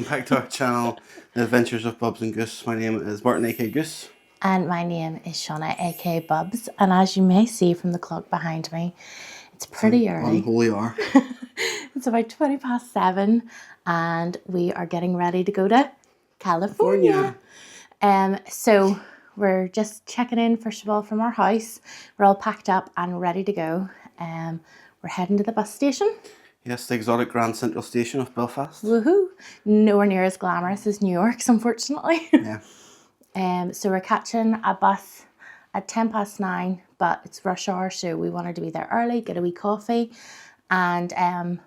welcome back to our channel, The Adventures of Bubs and Goose. My name is Martin, aka Goose. And my name is Shauna, aka Bubs. And as you may see from the clock behind me, it's pretty early. Unholy hour. It's about 7:20 and we are getting ready to go to California. So we're just checking in, first of all, from our house. We're all packed up and ready to go. We're heading to the bus station. Yes, the exotic Grand Central Station of Belfast. Woohoo! Nowhere near as glamorous as New York's, unfortunately. Yeah. So we're catching a bus at 9:10, but it's rush hour, so we wanted to be there early, get a wee coffee, and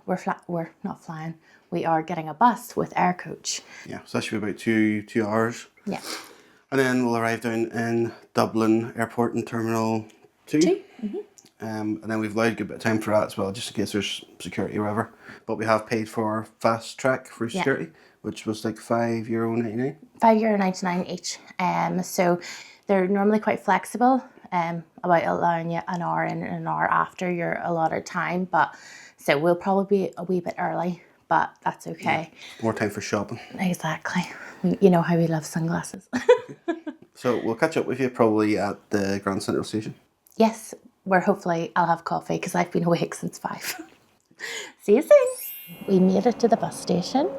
we're not flying. We are getting a bus with Air Coach. Yeah, so that should be about two hours. Yeah. And then we'll arrive down in Dublin Airport in Terminal 2. Mm-hmm. And then we've allowed a good bit of time for that as well, just in case there's security or whatever. But we have paid for fast track for security, which was like €5.99. €5.99 each. So they're normally quite flexible about allowing you an hour in and an hour after your allotted time. But so we'll probably be a wee bit early, but that's okay. Yeah, more time for shopping. Exactly. You know how we love sunglasses. So we'll catch up with you probably at the Grand Central Station. Yes, where hopefully I'll have coffee because I've been awake since 5. See you soon. We made it to the bus station.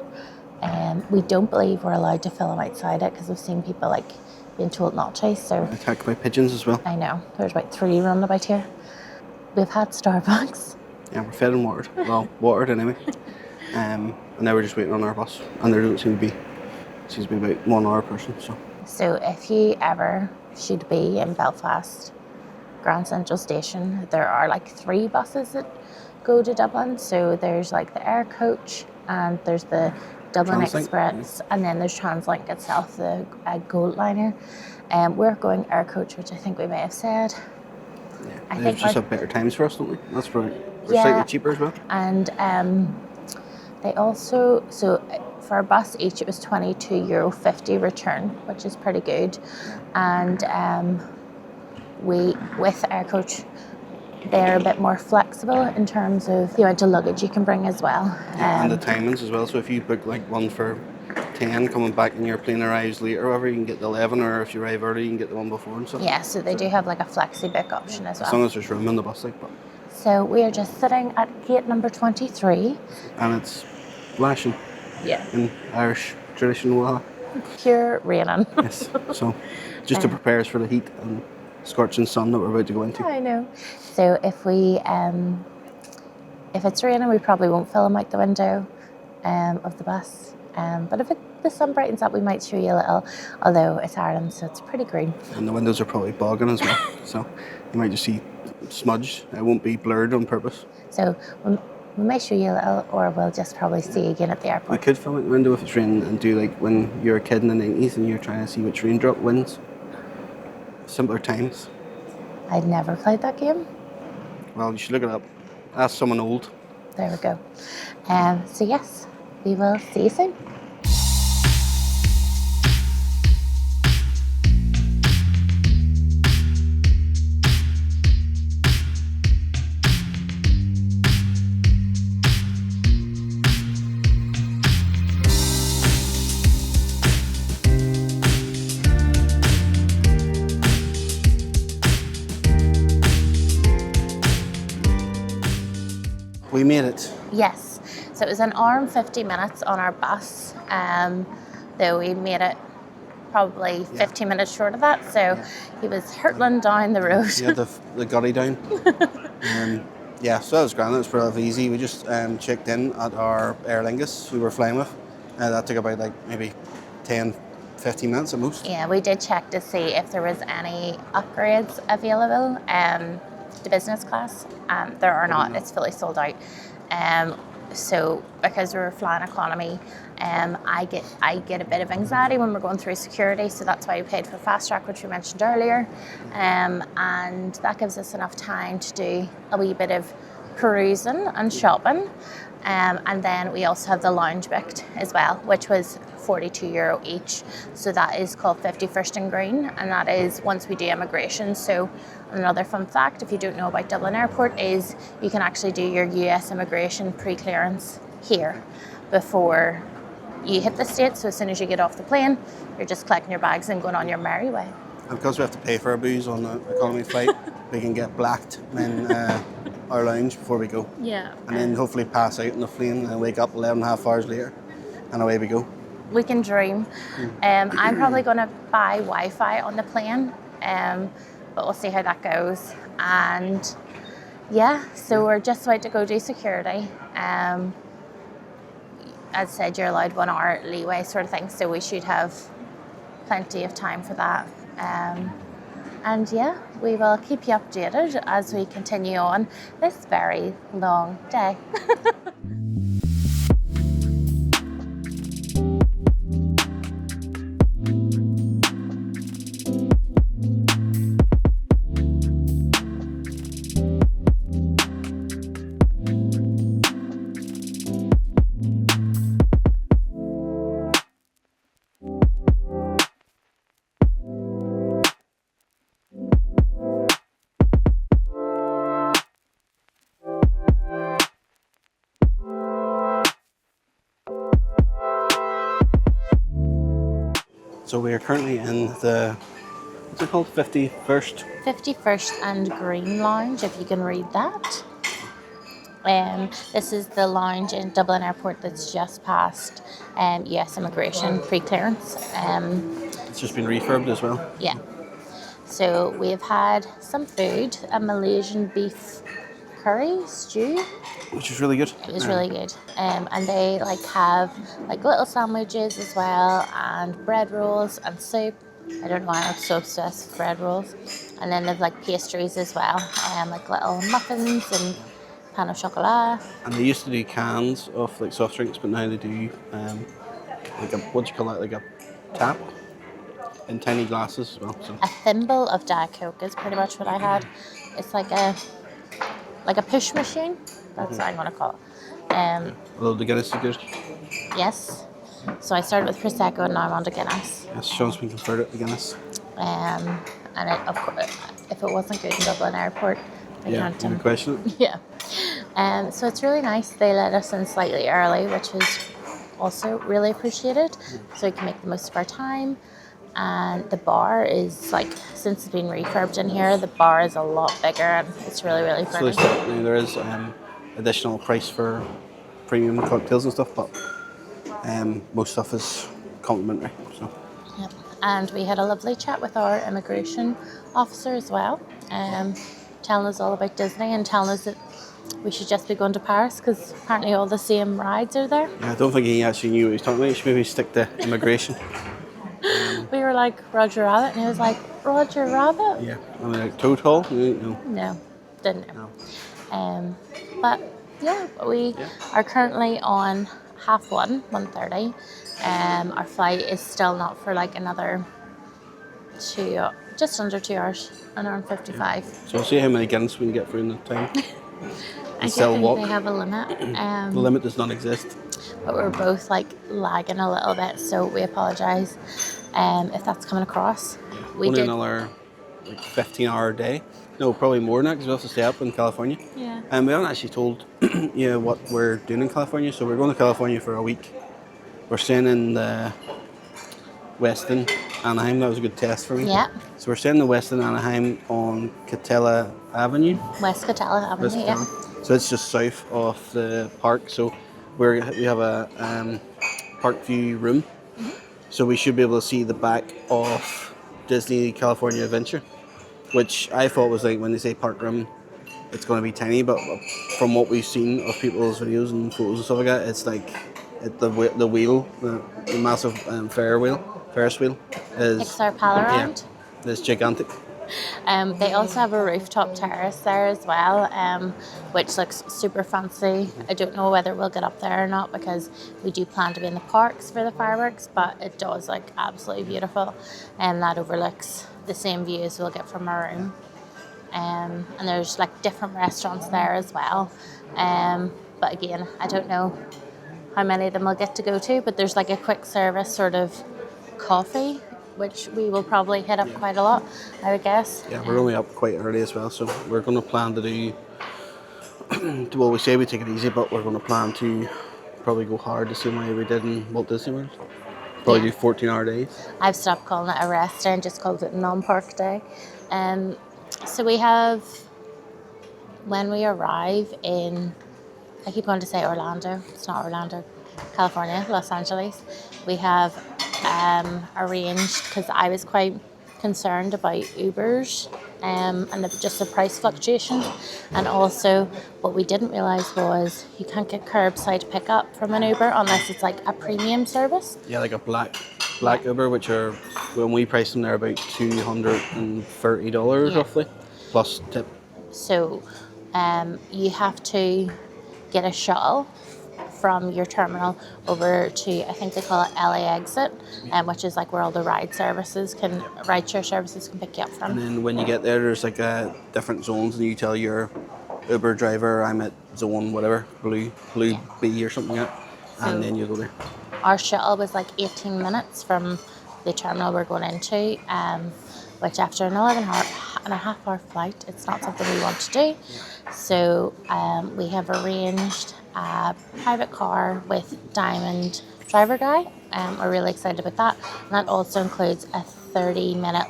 We don't believe we're allowed to film outside it because we've seen people like being told not to. So attacked by pigeons as well. I know. There's about 3 running about here. We've had Starbucks. Yeah, we're fed and watered. Well, watered anyway. And now we're just waiting on our bus. And there doesn't seem to be, seems to be about 1 hour per person. So if you ever should be in Belfast Grand Central Station, there are like 3 buses that go to Dublin. So there's like the Air Coach and there's the Dublin Express, and then there's TransLink itself, the Gold liner. We're going Air Coach, which I think we may have said. Yeah, I think just have better times for us, don't we? That's right. We're slightly cheaper as well. And they also, so for a bus each, it was €22.50 return, which is pretty good. And we, with Air Coach, they're a bit more flexible in terms of the amount of luggage you can bring as well. And the timings as well. So if you book like one for 10 coming back and your plane arrives later or whatever, you can get the 11, or if you arrive early, you can get the one before and stuff. Yeah, so they do have like a flexi book option as well. As long as there's room in the bus, like. But. So we are just sitting at gate number 23. And it's lashing. Yeah. In Irish tradition, pure raining. Yes. So just to prepare us for the heat and scorching sun that we're about to go into. I know. So if it's raining, we probably won't film out the window of the bus. But if the sun brightens up, we might show you a little. Although it's Ireland, so it's pretty green. And the windows are probably bogging as well, so you might just see smudge. It won't be blurred on purpose. So we may show you a little, or we'll just probably see you again at the airport. We could film out the window if it's raining and do like when you're a kid in the 90s and you're trying to see which raindrop wins. Simpler times. I'd never played that game. Well, you should look it up. Ask someone old. There we go. So yes, we will see you soon. We made it. Yes. So it was an hour and 50 minutes on our bus, though we made it probably 15 minutes short of that. So he was hurtling down the road. Yeah, the gutty down. Yeah, so that was grand. It was pretty easy. We just checked in at our Aer Lingus we were flying with. That took about like maybe 10, 15 minutes at most. Yeah, we did check to see if there was any upgrades available. The business class, there are not. It's fully sold out. So because we're flying economy, I get a bit of anxiety when we're going through security, so that's why we paid for fast track, which we mentioned earlier, and that gives us enough time to do a wee bit of perusing and shopping, and then we also have the lounge booked as well, which was €42 each. So that is called 51st and Green, and that is once we do immigration. So another fun fact, if you don't know about Dublin Airport, is you can actually do your US immigration pre-clearance here before you hit the States, so as soon as you get off the plane, you're just collecting your bags and going on your merry way. And because we have to pay for our booze on the economy flight, we can get blacked in our lounge before we go. Yeah. And then hopefully pass out on the plane and wake up 11.5 hours later, and away we go. We can dream. I'm probably going to buy Wi-Fi on the plane, but we'll see how that goes. And yeah, so we're just about to go do security. As I said, you're allowed 1 hour leeway sort of thing, so we should have plenty of time for that. And yeah, we will keep you updated as we continue on this very long day. So we are currently in the, what's it called, 51st? 51st and Green Lounge, if you can read that. This is the lounge in Dublin Airport that's just passed US immigration pre-clearance. It's just been refurbed as well. Yeah. So we've had some food, a Malaysian beef curry stew. Which is really good. It was really good. And they have little sandwiches as well, and bread rolls and soup. I don't know why I'm so obsessed with bread rolls. And then they've pastries as well, little muffins and pain au chocolat. And they used to do cans of soft drinks, but now they do what do you call that? Like a tap in tiny glasses as well. So A thimble of Diet Coke is pretty much what I had. It's like a push machine. That's what I'm going to call it. although the Guinness is good. Yes. So I started with Prosecco and now I'm on to Guinness. Yes, Sean's been converted to Guinness. And of course, if it wasn't good in Dublin Airport, I can't. You question it. Yeah. So it's really nice. They let us in slightly early, which is also really appreciated. So we can make the most of our time. And the bar is since it's been refurbed in here, the bar is a lot bigger and it's really, really So furnished. there is additional price for premium cocktails and stuff, but most stuff is complimentary. So. Yep. And we had a lovely chat with our immigration officer as well, telling us all about Disney and telling us that we should just be going to Paris because apparently all the same rides are there. Yeah, I don't think he actually knew what he was talking about. He should maybe stick to immigration. We were like, Roger Rabbit, and he was like, Roger Rabbit? Yeah, I mean, Toad Hall? No. No, didn't know. But yeah, we are currently on 1:30. Our flight is still not for another just under 2 hours, an hour and 55. So we'll see how many Guinness we can get through in the time. I still think walk. they have a limit. The limit does not exist. But we're both lagging a little bit, so we apologise if that's coming across. We Only did another 15-hour day. No, probably more than that because we have to stay up in California. Yeah. And we haven't actually told you what we're doing in California. So we're going to California for a week. We're staying in the Westin Anaheim. That was a good test for me. Yeah. So we're staying in the Westin Anaheim on Catella Avenue. West Catella Avenue. Yeah. So it's just south of the park. So we have a park view room. Mm-hmm. So we should be able to see the back of Disney California Adventure, which I thought was when they say park room, it's going to be tiny. But from what we've seen of people's videos and photos and stuff like that, it's the wheel, the massive Ferris wheel is Pixar Pal-A-Round. Yeah, it's gigantic. They also have a rooftop terrace there as well, which looks super fancy. I don't know whether we'll get up there or not because we do plan to be in the parks for the fireworks, but it does look absolutely beautiful, and that overlooks the same view as we'll get from our room. And there's different restaurants there as well. But again, I don't know how many of them we'll get to go to, but there's a quick service sort of coffee, which we will probably hit up quite a lot, I would guess. Yeah, we're only up quite early as well, so we're going to plan to do, well, we say we take it easy, but we're going to plan to probably go hard the same way we did in Walt Disney World. Probably do 14-hour days. I've stopped calling it a rest day and just called it a non-park day. So we have, when we arrive in, I keep wanting to say Orlando, it's not Orlando, California, Los Angeles, we have arranged, because I was quite concerned about Ubers and just the price fluctuations, and also what we didn't realise was you can't get curbside pickup from an Uber unless it's like a premium service. Yeah, like a black Uber, which are, when we price them, they're about $230 roughly, plus tip. So you have to get a shuttle from your terminal over to, I think they call it LA Exit, which is like where all the rideshare services can pick you up from. And then when you get there, there's like different zones, and you tell your Uber driver, I'm at zone whatever, blue B or something like that, and then you go there. Our shuttle was like 18 minutes from the terminal we're going into, which after an 11.5-hour flight, it's not something we want to do. So we have arranged a private car with Diamond driver guy. We're really excited about that. And that also includes a 30-minute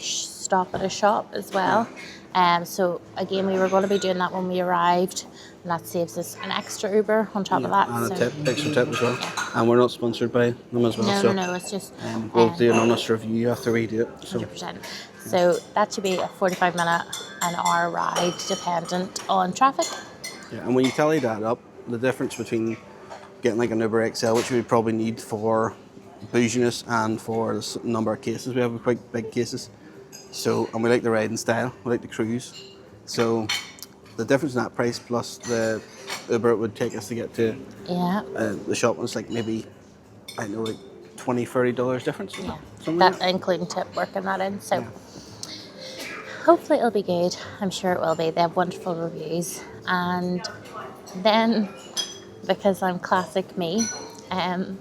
stop at a shop as well. So again, we were going to be doing that when we arrived, and that saves us an extra Uber on top of that. And extra tip as well. Yeah. And we're not sponsored by them as well. No, it's just... we'll do an honest review after we do it. So. 100%. So that should be a 45-minute, an hour ride, dependent on traffic. Yeah, and when you tally that up, the difference between getting like an Uber XL, which we would probably need for bouginess and for the number of cases, we have quite big cases. So, and we like the riding style, we like the cruise. So the difference in that price plus the Uber it would take us to get to the shop was like maybe, I don't know, like $20-$30 difference. Yeah, something that like that. including tip working that in. So hopefully it'll be good. I'm sure it will be. They have wonderful reviews. And then, because I'm classic me, I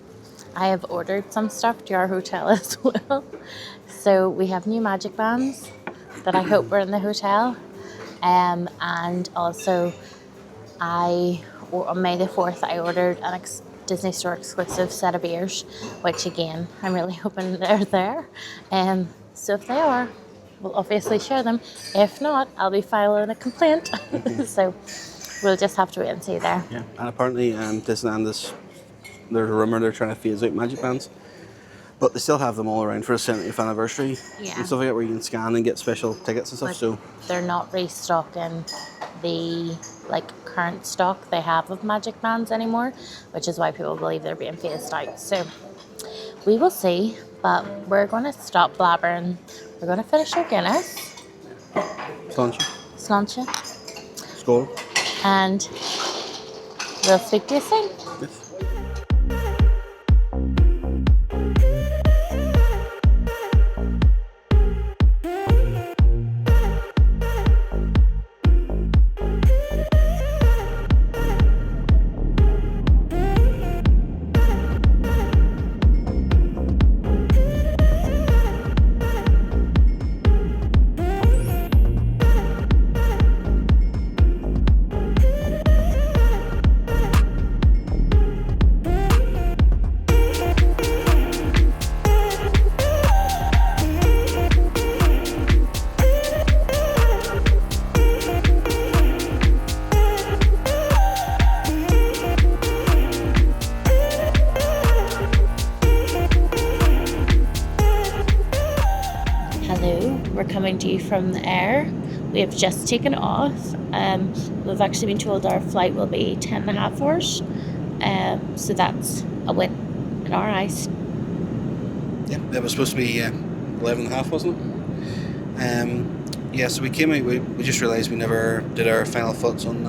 have ordered some stuff to our hotel as well. So we have new magic bands that I hope are in the hotel. And also, on May the 4th, I ordered an Disney Store exclusive set of ears, which again, I'm really hoping they're there. So if they are, we'll obviously share them. If not, I'll be filing a complaint. So we'll just have to wait and see there. Yeah, and apparently Disneyland there's a rumour they're trying to phase out magic bands, but they still have them all around for the 70th anniversary and stuff like that, where you can scan and get special tickets and stuff. So they're not restocking the current stock they have of magic bands anymore, which is why people believe they're being phased out. So we will see, but we're going to stop blabbering. We're going to finish our Guinness. Sláinte. Skål. And we'll speak to you soon. Yes. Coming to you from the air. We have just taken off. We've actually been told our flight will be 10.5 hours. So that's a win in our eyes. Yeah, it was supposed to be 11.5, wasn't it? So we came out, we just realised we never did our final foots on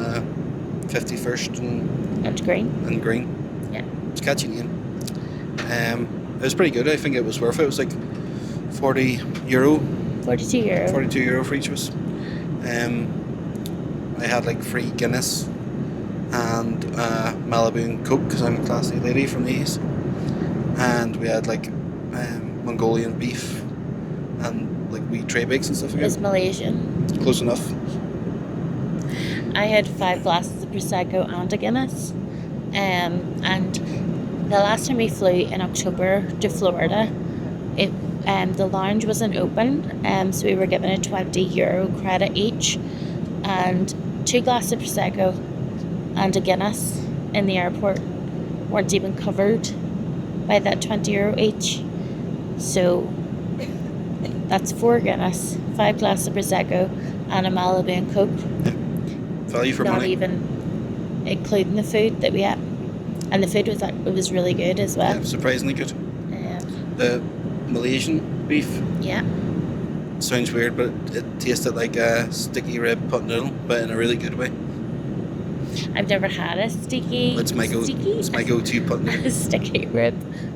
51st and Green. And Green. Yeah. It's catching in. It was pretty good. I think it was worth it. It was like €40. 42 euro. 42 euro for each of us. I had like free Guinness and Malibu and Coke because I'm a classy lady from the east. And we had like Mongolian beef and like wee tray bakes and stuff like that. It's Malaysian. Close enough. I had 5 glasses of Prosecco and a Guinness. And the last time we flew in October to Florida, the lounge wasn't open, so we were given a €20 credit each, and 2 glasses of Prosecco and a Guinness in the airport weren't even covered by that €20 each. So that's 4 Guinness, 5 glasses of Prosecco, and a Malibu and Coke. Value for Not money. even including the food that we had. And the food was really good as well. Yeah, surprisingly good. Yeah. The Malaysian beef Yeah. sounds weird, but it tasted like a sticky rib pot noodle, but in a really good way. I've never had a sticky. It's my go-to pot noodle. Sticky rib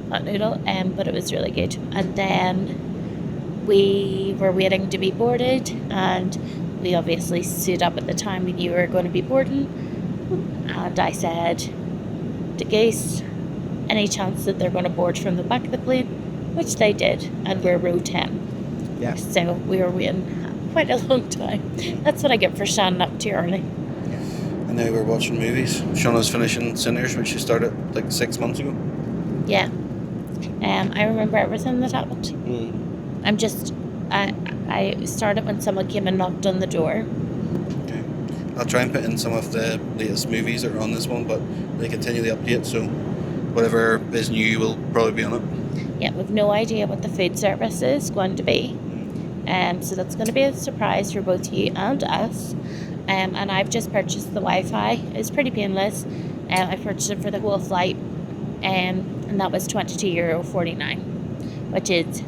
pot noodle, but it was really good. And then we were waiting to be boarded, and we obviously stood up at the time we knew we were going to be boarding. And I said to Gaze, any chance that they're going to board from the back of the plane? Which they did, and we're row 10. Yeah. So we were waiting quite a long time. That's what I get for standing up too early. And now we're watching movies. Shauna's finishing Sinners, which she started like 6 months ago. Yeah. I remember everything that happened. I started when someone came and knocked on the door. Okay. I'll try and put in some of the latest movies that are on this one, but they continually update, so whatever is new will probably be on it. Yeah, we've no idea what the food service is going to be. So that's going to be a surprise for both you and us. And I've just purchased the Wi-Fi. It's pretty painless. I purchased it for the whole flight. And that was €22.49, which is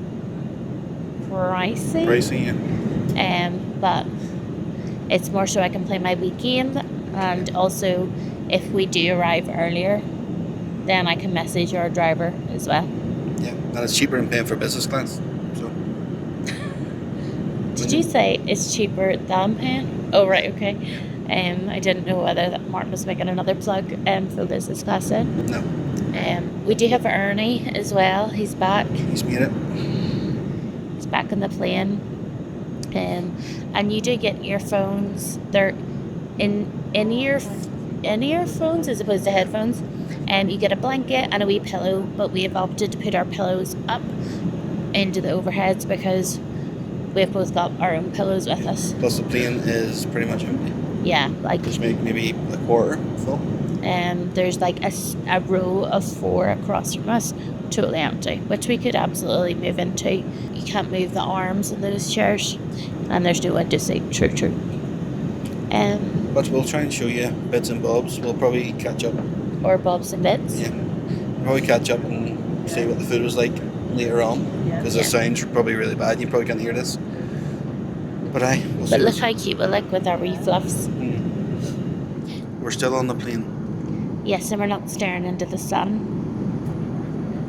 pricey. Pricey, yeah. But it's more so I can play my Wii game. And also, if we do arrive earlier, then I can message our driver as well. Yeah, and it's cheaper than paying for business class. So. Did you say it's cheaper than paying? Oh, right, okay. I didn't know whether that Martin was making another plug for business class in. No. We do have Ernie as well. He's back. He's made it. He's back on the plane. And you do get earphones. They're in-earphones as opposed to headphones. You get a blanket and a wee pillow, but we have opted to put our pillows up into the overheads because we've both got our own pillows with us. Plus the plane is pretty much empty. Yeah, like Just maybe a quarter full. There's like a row of 4 across from us, totally empty, which we could absolutely move into. You can't move the arms in those chairs, and there's no window seat. True. But we'll try and show you bits and bobs. We'll probably catch up. Or bobs and bits. Yeah. We'll probably catch up and see what the food was like later on. Because the sound's probably really bad. You probably can't hear this. But But look how cute we look with our wee fluffs. We're still on the plane. Yes, and we're not staring into the sun.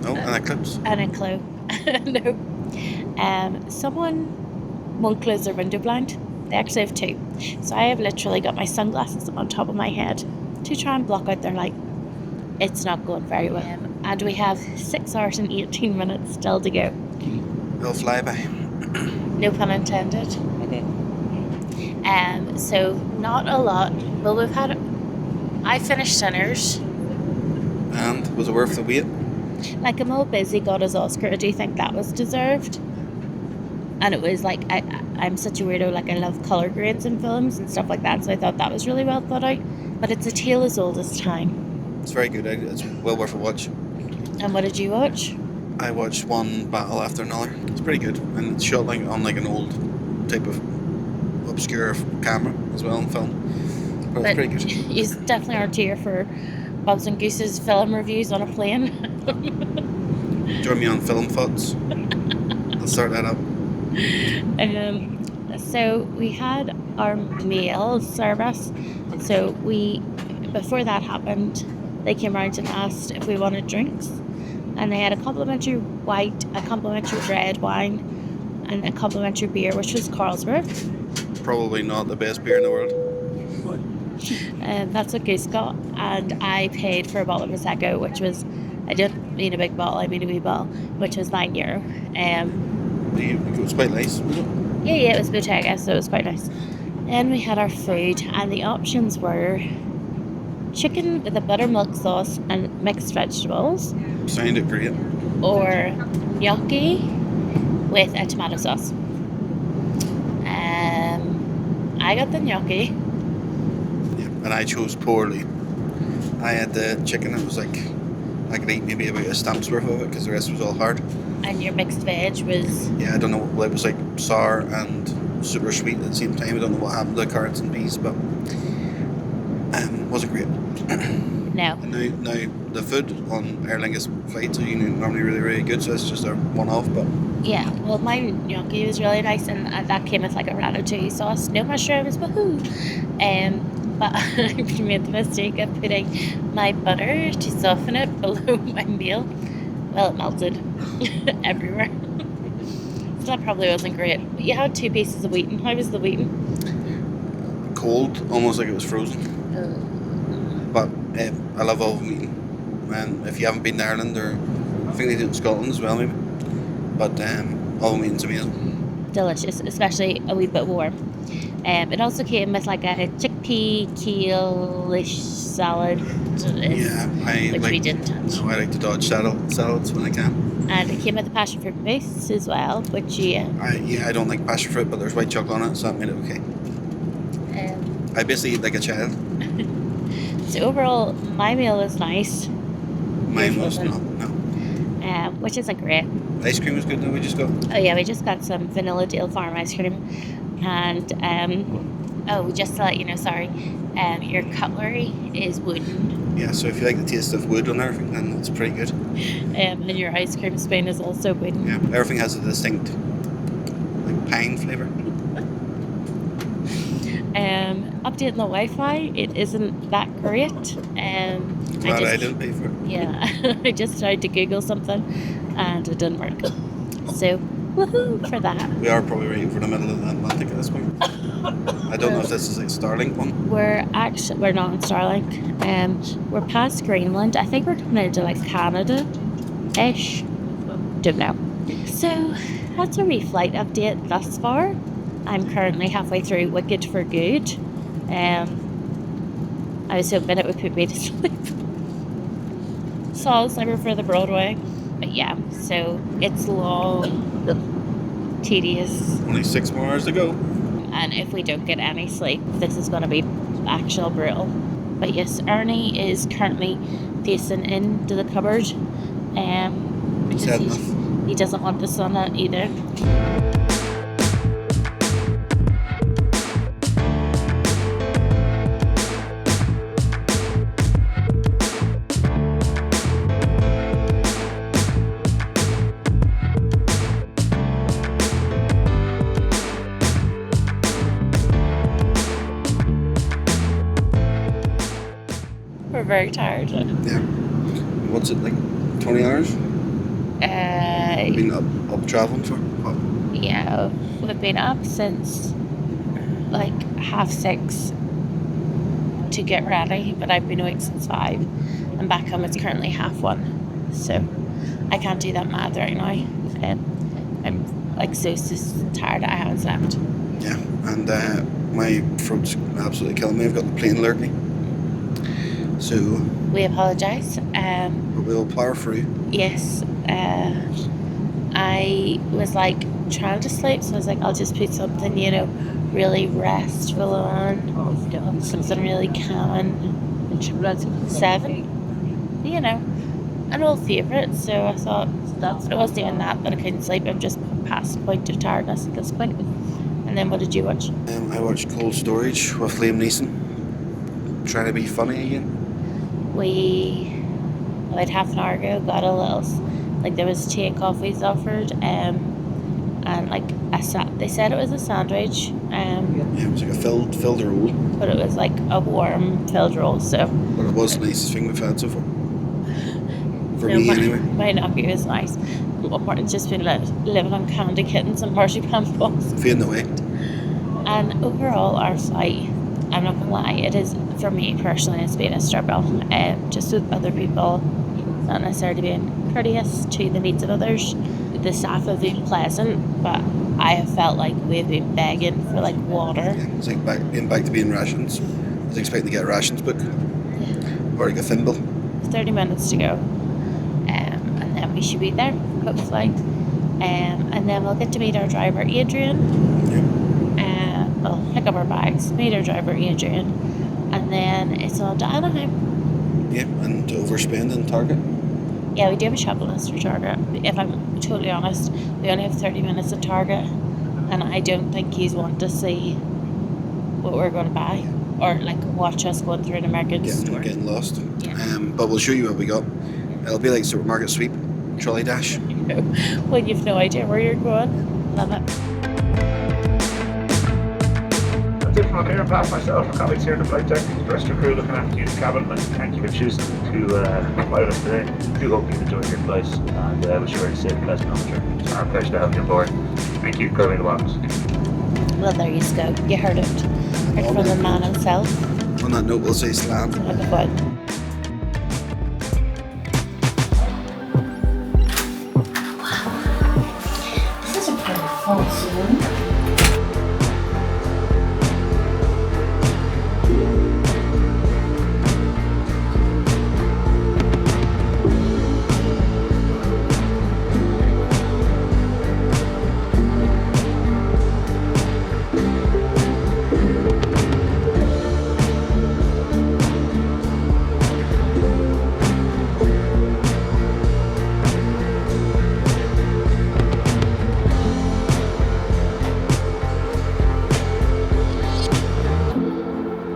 Oh, an eclipse. An eclipse. No. Someone won't close their window blind. They actually have 2. So I have literally got my sunglasses on top of my head to try and block out their light. It's not going very well. And we have 6 hours and 18 minutes still to go. They'll fly by. No pun intended. So not a lot. Well, I finished Sinners. And was it worth the wait? Like, I'm all busy, got his Oscar. I do think that was deserved. And it was like, I'm such a weirdo, like I love colour grades in films and stuff like that, so I thought that was really well thought out. But it's a tale as old as time. It's very good. It's well worth a watch. And what did you watch? I watched one battle after another. It's pretty good. And it's shot like on like an old type of obscure camera as well in film. But it's pretty good. You definitely aren't here for Bob's and Goose's film reviews on a plane. Join me on Film Thoughts. I'll start that up. So we had our meal service. So before that happened, they came around and asked if we wanted drinks. And they had a complimentary white, a complimentary red wine, and a complimentary beer, which was Carlsberg. Probably not the best beer in the world. And that's what Goose got. And I paid for a bottle of Prosecco, which was, I didn't mean a big bottle, I mean a wee bottle, which was €9. It was quite nice, wasn't it? Yeah, it was Bottega, so it was quite nice. And we had our food, and the options were chicken with a buttermilk sauce and mixed vegetables, Sounded great. or gnocchi with a tomato sauce. I got the gnocchi. Yeah, and I chose poorly. I had the chicken. It was like I could eat maybe about a stamp's worth of it because the rest was all hard. And your mixed veg was... Yeah, I don't know. Well, it was like sour and super sweet at the same time. I don't know what happened to the carrots and peas, but wasn't great. No. And now the food on Aer Lingus flights are normally really, really good, so it's just a one-off, but... Yeah, well, my gnocchi was really nice, and that came with like a ratatouille sauce. No mushrooms, woohoo! But I made the mistake of putting my butter to soften it below my meal. Well, it melted everywhere. So that probably wasn't great. But you had 2 pieces of wheaten. How was the wheaten? Cold, almost like it was frozen. But I love all of them eating. And if you haven't been to Ireland, or I think they do it in Scotland as well, maybe. But all of them eating's amazing. Delicious, especially a wee bit warm. It also came with like a chickpea kale-ish salad, which we didn't touch. No, I like to dodge salads when I can. And it came with a passion fruit mousse as well, which I don't like passion fruit, but there's white chocolate on it, so that made it okay. I basically eat like a child. So overall, my meal was nice. Mine was not, no. Which isn't great. Ice cream was good though, we just got. Oh yeah, we just got some Vanilla Dale Farm ice cream. And, just to let you know, your cutlery is wooden. Yeah, so if you like the taste of wood on everything, then it's pretty good. And your ice cream spoon is also wooden. Yeah, everything has a distinct like pine flavour. Updating the Wi-Fi, it isn't that great. Glad I didn't pay for it. Yeah, I just tried to Google something and it didn't work. So, woohoo for that. We are probably right for the middle of the Atlantic at this point. I don't know if this is like Starlink one. We're not on Starlink. We're past Greenland. I think we're coming into like Canada-ish. Don't know. So, that's a wee flight update thus far. I'm currently halfway through Wicked for Good. I was hoping it would put me to sleep. Saw Sniper for the Broadway. But yeah, so it's long, tedious. Only 6 more hours to go. And if we don't get any sleep, this is going to be actual brutal. But yes, Ernie is currently facing into the cupboard. Because he doesn't want the sun out either. We're very tired. Yeah. What's it like? 20 hours? Been up travelling for? What? Yeah, we've been up since like 6:30 to get ready, but I've been awake since 5. And back home it's currently 1:30. So I can't do that math right now. I'm like so tired I haven't slept. Yeah, and my throat's absolutely killing me. I've got the plane lurking. So we apologise. But we'll plough through. Yes. I was like trying to sleep, so I was like, I'll just put something, really restful on. Something really calming. 7. An old favourite. So I thought I was doing that, but I couldn't sleep. I'm just past the point of tiredness at this point. And then what did you watch? I watched Cold Storage with Liam Neeson. Trying to be funny again. We, about half an hour ago, got a little, there was tea and coffees offered, and they said it was a sandwich. Yeah, it was like a filled roll. But it was like a warm filled roll, so. But it was the nicest thing we've had so far. For me, anyway. My nappi was nice. Martin's just been living on candy kittens and marzipan balls. Fading away. And overall, our flight, I'm not gonna lie, it is, for me personally, it's been a struggle. Just with other people, not necessarily being courteous to the needs of others. The staff have been pleasant, but I have felt like we've been begging for water. Yeah, it's like back to being rations. I was expecting to get a rations book. Or like a thimble. 30 minutes to go. And then we should be there, hopefully. And then we'll get to meet our driver, Adrian. Yep. We'll pick up our bags, meet our driver, Adrian. And then it's on to Anaheim. Yep, and to overspend in Target. Yeah, we do have a shopping list for Target. If I'm totally honest, we only have 30 minutes at Target. And I don't think he's want to see what we're going to buy. Or like watch us going through an American store. Getting lost. Yeah. But we'll show you what we got. It'll be like supermarket sweep, trolley dash. When you've no idea where you're going. Love it. That's it from here. Pat, myself, and colleagues here in the flight deck. The rest of the crew looking after you in the cabin. And thank you for choosing to fly with us today. I do hope you enjoyed your flight and wish you a very safe, pleasant journey. It's our pleasure to have you on board. Thank you. Go in the box. Well, there you go. You heard it. Heard from the man himself. On that note, we'll say slam. Look at what. Wow. This is a pretty full scene.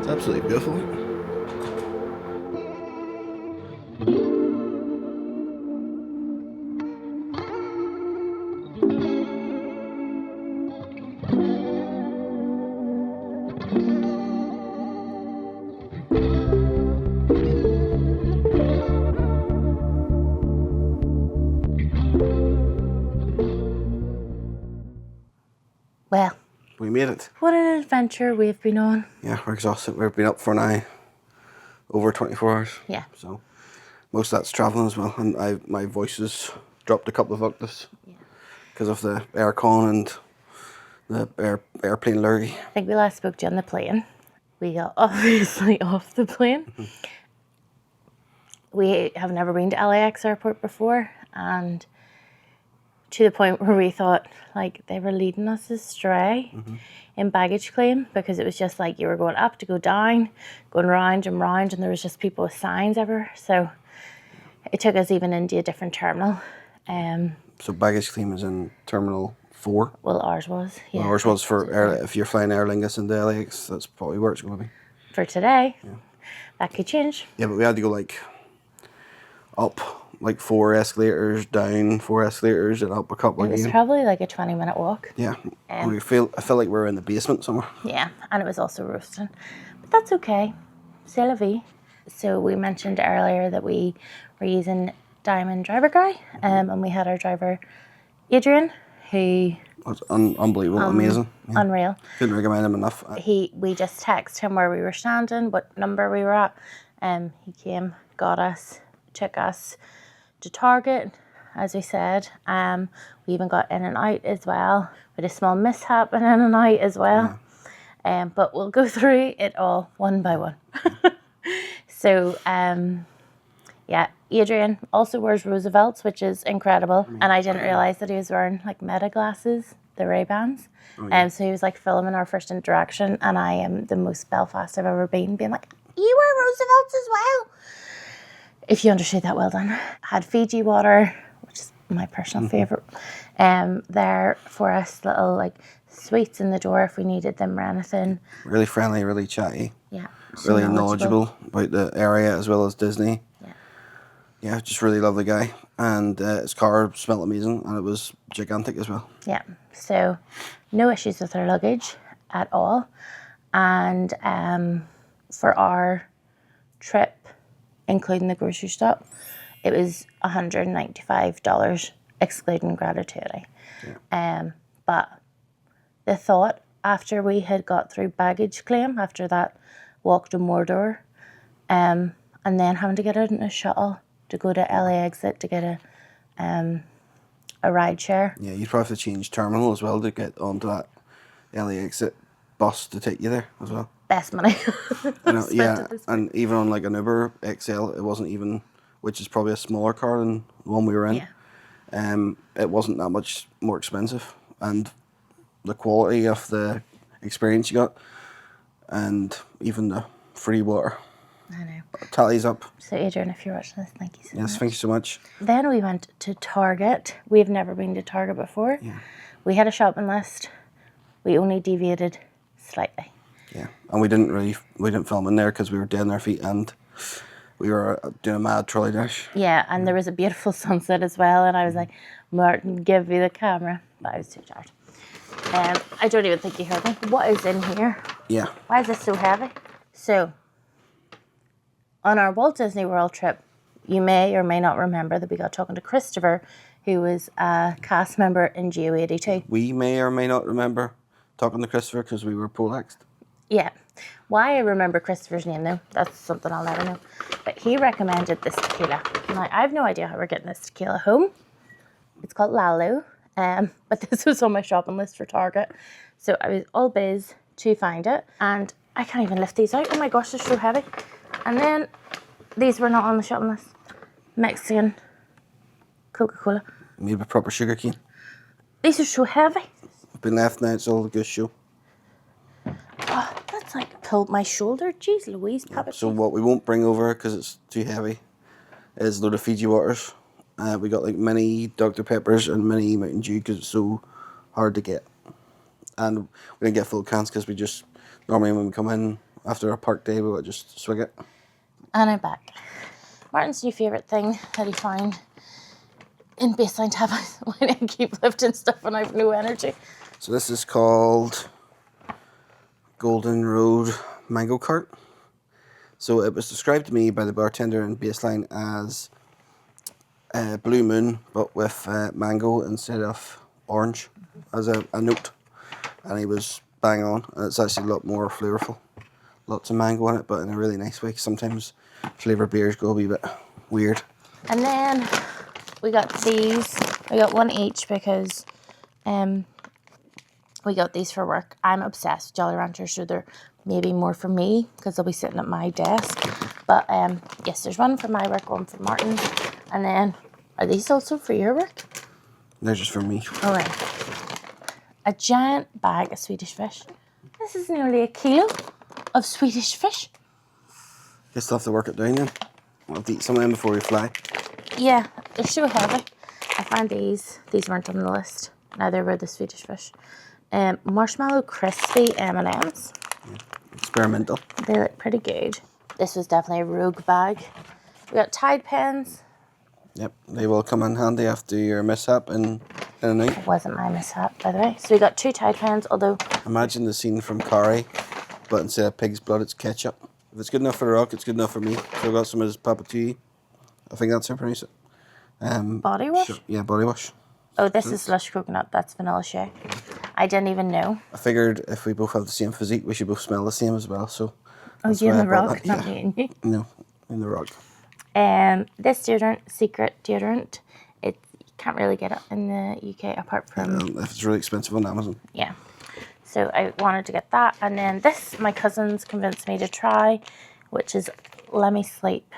Absolutely beautiful. Well, We made it. what an adventure we've been on. Yeah, we're exhausted. We've been up for now over 24 hours. Yeah. So most of that's travelling as well. And my voice has dropped a couple of octaves because of the aircon and the airplane lurgy. I think we last spoke to you on the plane. We got obviously off the plane. Mm-hmm. We have never been to LAX airport before, and to the point where we thought like they were leading us astray in baggage claim, because it was just like you were going up to go down, going round and round, and there was just people with signs everywhere. So it took us even into a different terminal. So baggage claim is in Terminal 4. Well, ours was. Yeah. Well, ours was for if you're flying Aer Lingus into LAX, that's probably where it's going to be. For today. Yeah. That could change. Yeah, but we had to go like up like 4 escalators, down 4 escalators, and up a couple It was again. probably like a 20-minute walk. Yeah, I feel like we're in the basement somewhere. Yeah, and it was also roasting, but that's okay. C'est la vie. So we mentioned earlier that we were using Diamond Driver Guy, and we had our driver Adrian, who was unbelievable, amazing, unreal. Couldn't recommend him enough. We just texted him where we were standing, what number we were at. He came, got us, took us to Target, as we said. We even got in and out as well. We had a small mishap in and out as well. Yeah. But we'll go through it all one by one. So, yeah, Adrian also wears Roosevelt's, which is incredible. And I didn't realise that he was wearing like Meta glasses, the Ray-Bans. Oh, yeah. So he was like filming our first interaction, and I am the most Belfast I've ever been, being like, you wear Roosevelt's as well? If you understood that, well done. Had Fiji water, which is my personal favourite, there for us, little like sweets in the door if we needed them or anything. Really friendly, really chatty. Yeah. Really knowledgeable about the area as well as Disney. Yeah. Yeah, just really lovely guy. And his car smelled amazing, and it was gigantic as well. Yeah, so no issues with our luggage at all. And for our trip, including the grocery stop, it was $195, excluding gratuity. Yeah. But the thought, after we had got through baggage claim, after that walk to Mordor, and then having to get out in a shuttle to go to LA Exit to get a ride share. Yeah, you'd probably have to change terminal as well to get onto that LA Exit bus to take you there as well. best money. I know, spent yeah, at this point. and even on like an Uber XL, it wasn't even, which is probably a smaller car than the one we were in. Yeah. It wasn't that much more expensive, and the quality of the experience you got, and even the free water I know. tallies up. So Adrian, if you're watching this, thank you so much. Yes, thank you so much. Then we went to Target. We've never been to Target before. Yeah. We had a shopping list. We only deviated slightly. Yeah, and we didn't film in there because we were dead on our feet and we were doing a mad trolley dash. Yeah, and there was a beautiful sunset as well. And I was like, Martin, give me the camera. But I was too tired. I don't even think you heard me. What is in here? Yeah. Why is this so heavy? So, on our Walt Disney World trip, you may or may not remember that we got talking to Christopher, who was a cast member in GO82. We may or may not remember talking to Christopher because we were prolaxed. Yeah. Why I remember Christopher's name, though, that's something I'll never know. But he recommended this tequila. Now, I have no idea how we're getting this tequila home. It's called Lalo. But this was on my shopping list for Target. So I was all biz to find it. And I can't even lift these out. Oh my gosh, they're so heavy. And then these were not on the shopping list. Mexican Coca-Cola. Made with proper sugar cane. These are so heavy. Been left now, it's all a good show. Oh, that's like pulled my shoulder. Jeez Louise, Papa. So what we won't bring over because it's too heavy is a load of Fiji waters. We got like mini Dr. Peppers and mini Mountain Dew because it's so hard to get. And we didn't get full cans because we just, normally when we come in after a park day, we would just swig it. And I'm back. Martin's new favourite thing that he found in baseline tab is when I keep lifting stuff when I have no energy. So this is called Golden Road Mango Cart. So it was described to me by the bartender in baseline as Blue Moon, but with mango instead of orange as a note. And he was bang on, and it's actually a lot more flavourful. Lots of mango in it, but in a really nice way. Sometimes flavoured beers go a wee bit weird. And then we got these. We got one each because we got these for work. I'm obsessed with Jolly Ranchers, so they're maybe more for me because they'll be sitting at my desk. But yes, there's one for my work, one for Martin. And then, are these also for your work? They're just for me. All right. A giant bag of Swedish fish. This is nearly 1 kilo of Swedish fish. Guess I'll have to work it down then. I'll have to eat some of them before we fly. Yeah, they're so heavy. I found these. These weren't on the list. Neither were the Swedish fish. Marshmallow crispy M&Ms. Yeah. Experimental. They look pretty good. This was definitely a rogue bag. We got Tide pens. Yep, they will come in handy after your mishap in a night. It wasn't my mishap, by the way. So we got 2 Tide pens, although... Imagine the scene from Carrie, but instead of pig's blood, it's ketchup. If it's good enough for The Rock, it's good enough for me. So I got some of his Papatui. I think that's how you pronounce it. Body wash? Sure. Yeah, body wash. Oh, this is Lush Coconut. That's Vanilla Shea. I didn't even know. I figured if we both have the same physique, we should both smell the same as well. So. Oh, you and The Rock, not me and you. No, in The Rock. This deodorant, Secret deodorant, you can't really get it in the UK apart from... It's really expensive on Amazon. Yeah. So I wanted to get that. And then this, my cousins convinced me to try, which is Let Me Sleep.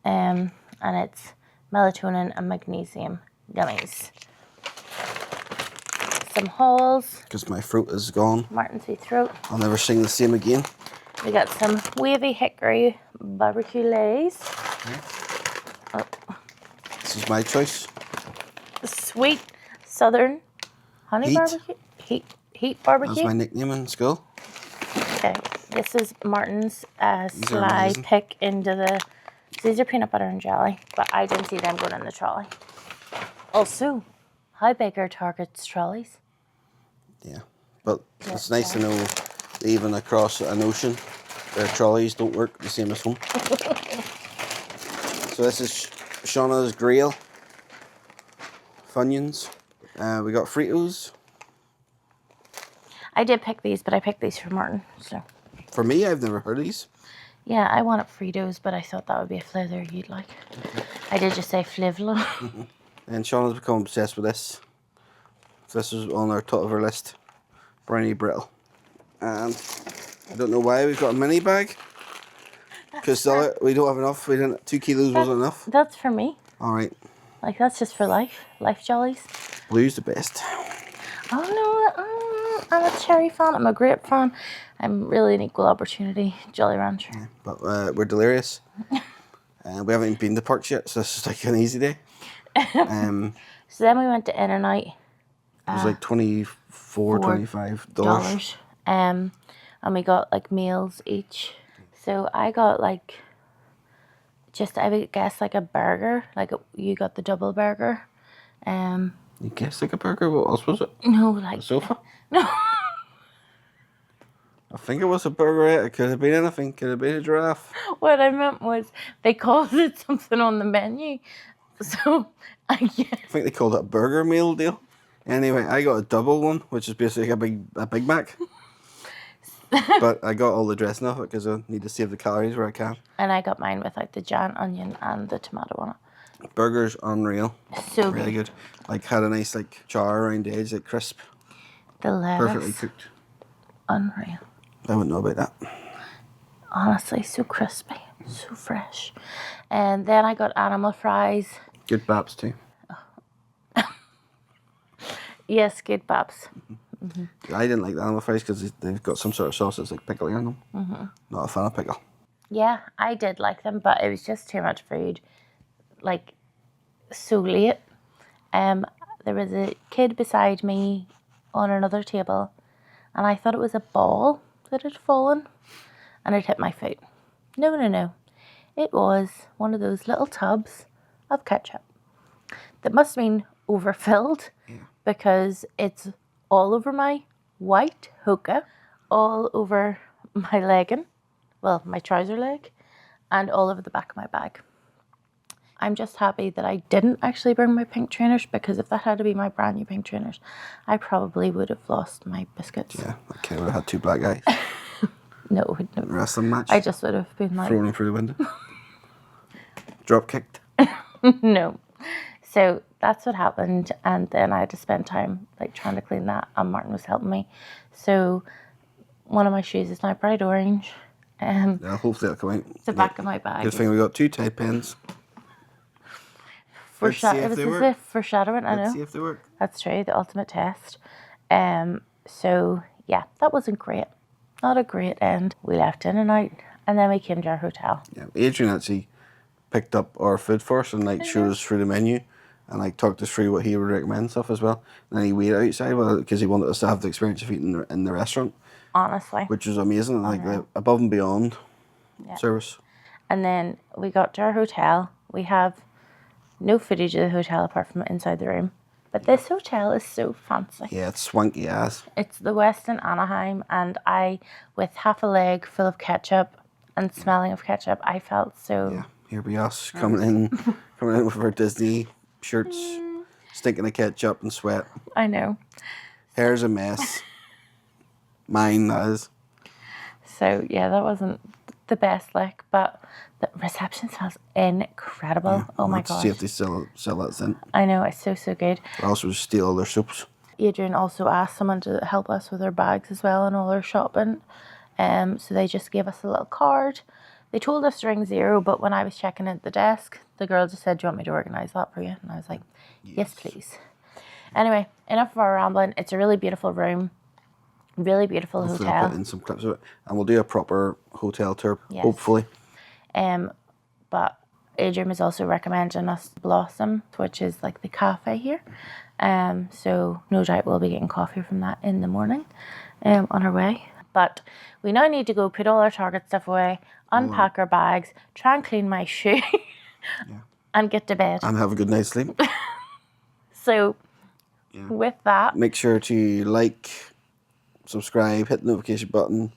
And it's melatonin and magnesium gummies. Some hauls. Because my throat is gone. Martin's wee throat. I'll never sing the same again. We got some wavy hickory barbecue lays. Okay. Oh. This is my choice. Sweet southern honey barbecue. Heat barbecue. That's my nickname in school. Okay, this is Martin's sly pick into the... These are peanut butter and jelly, but I didn't see them going in the trolley. Also, how big are Target's trolleys? Yeah, but it's nice to know that even across an ocean, their trolleys don't work the same as home. So this is Shauna's grill. Funyuns. We got Fritos. I did pick these, but I picked these for Martin. So. For me, I've never heard of these. Yeah, I wanted Fritos, but I thought that would be a flavour you'd like. Okay. I did just say flivlo. And Shauna's become obsessed with this. So this was on our top of our list. Brownie brittle. And I don't know why we've got a mini bag. Because we don't have enough. We didn't. 2 kilos wasn't enough. That's for me. All right. Like, that's just for life. Life jollies. Blue's the best. Oh, no. I'm a cherry fan. I'm a grape fan. I'm really an equal opportunity Jolly Rancher. Yeah, but we're delirious. We haven't even been to parks yet, so this is like an easy day. So then we went to In and Out. It was like $24, $25. And we got like meals each. So I got like, I would guess like a burger. Like you got the double burger. You guessed like a burger? What else was it? No, like A sofa? No. I think it was a burger. It could have been anything. Could have been a giraffe. What I meant was they called it something on the menu. So I guess. I think they called it a burger meal deal. Anyway, I got a double one, which is basically a Big Mac. But I got all the dressing off it because I need to save the calories where I can. And I got mine with like the giant onion and the tomato on it. Burgers unreal. So really good. Like had a nice like char around the edge, like crisp. The lettuce. Perfectly cooked. Unreal. I wouldn't know about that. Honestly, so crispy, so fresh. And then I got animal fries. Good baps too. Yes, good babs. Mm-hmm. I didn't like the animal fries because they've got some sort of sauce that's like pickly on them. Mm-hmm. Not a fan of pickle. Yeah, I did like them, but it was just too much food. Like, so late. There was a kid beside me on another table, and I thought it was a ball that had fallen, and it hit my foot. No. It was one of those little tubs of ketchup that must have been overfilled because it's all over my white hoka, all over my legging, well, my trouser leg, and all over the back of my bag. I'm just happy that I didn't actually bring my pink trainers, because if that had to be my brand new pink trainers, I probably would have lost my biscuits. Yeah, okay, would have had 2 black eyes. No. Wrestling match. I just would have been like... Thrown them through the window. Drop kicked. No. So that's what happened, and then I had to spend time like trying to clean that, and Martin was helping me. So one of my shoes is now bright orange. Yeah, hopefully it'll come out. The back of my bag. Good thing we got 2 Tide pens. It was as if foreshadowing, I know. Let's see if they work. That's true, the ultimate test. So yeah, that wasn't great. Not a great end. We left In and Out, and then we came to our hotel. Yeah, Adrian actually picked up our food for us and like showed us through the menu and like talked us through what he would recommend and stuff as well. And then he waited outside because he wanted us to have the experience of eating in the restaurant. Honestly. Which was amazing, like the above and beyond service. And then we got to our hotel. We have no footage of the hotel apart from inside the room. But this hotel is so fancy. Yeah, it's swanky ass. It's the Westin Anaheim, and I, with half a leg full of ketchup and smelling of ketchup, I felt so... Yeah, here we are coming in with our Disney shirts, stinking of ketchup and sweat. I know. Hair's a mess. Mine, that is. So, yeah, that wasn't the best lick, but the reception smells incredible. Yeah, oh my gosh. See if they sell that then. I know, it's so good. Or else we'll just steal all their soaps. Adrian also asked someone to help us with our bags as well and all our shopping. So they just gave us a little card. They told us to ring 0, but when I was checking at the desk, the girl just said, "Do you want me to organise that for you?" And I was like, yes please. Anyway, enough of our rambling. It's a really beautiful room. Really beautiful Hopefully hotel. I'll put in some clips of it. And we'll do a proper hotel tour, hopefully. But Adrian was also recommending us Blossom, which is like the cafe here. So no doubt we'll be getting coffee from that in the morning on our way. But we now need to go put all our Target stuff away, unpack our bags, try and clean my shoe, and get to bed. And have a good night's sleep. So with that... Make sure to like, subscribe, hit the notification button,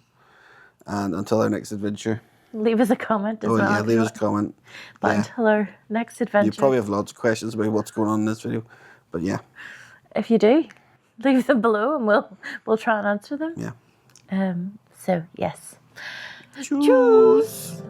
and until our next adventure. Leave us a comment as well. Oh yeah, leave us a comment. But until our next adventure. You probably have lots of questions about what's going on in this video, but yeah. If you do, leave them below and we'll try and answer them. Yeah. So yes. Choose.